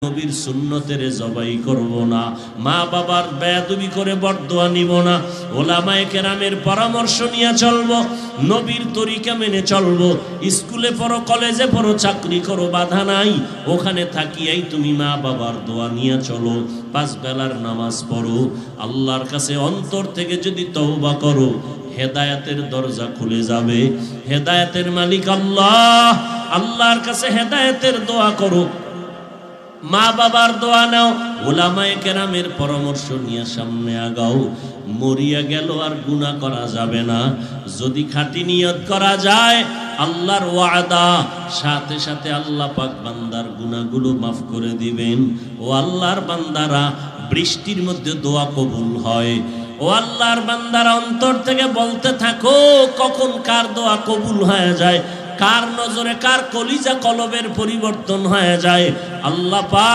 নবীর সুন্নতের জবাই করব না, মা বাবার বেয়াদবি করে বরদোয়া নিব না, ওলামায়ে কেরামের পরামর্শ নিয়ে চলব, নবীর তরিকা মেনে চলব। স্কুলে পড়ো, কলেজে পড়ো, চাকরি করো, বাধা নাই, ওখানে থাকিয়াই তুমি মা বাবার দোয়া নিয়ে চলো। 5 বেলার নামাজ পড়ো, আল্লাহর কাছে অন্তর থেকে যদি তওবা করো, হেদায়েতের দরজা খুলে যাবে। হেদায়েতের মালিক আল্লাহ, আল্লাহর কাছে হেদায়েতের দোয়া করো, মা বাবার দোয়া নাও, ওলামায়ে কেরামের পরামর্শ নিয়ে সামনে আগাও। মরিয়া গেল আর গুনাহ করা যাবে না। যদি খাঁটি নিয়ত করা যায়, আল্লাহর ওয়াদা, সাথে সাথে আল্লাহ পাক বান্দার গুনাহগুলো মাফ করে দিবেন। ও আল্লাহর বান্দারা, বৃষ্টির মধ্যে দোয়া কবুল হয়। ও আল্লাহর বান্দারা, অন্তর থেকে বলতে থাকো, কখন কার দোয়া কবুল হয়ে যায়, কার নজরে কার কলিজা কলবের পরিবর্তন হয়ে যায়। আল্লাহ পাক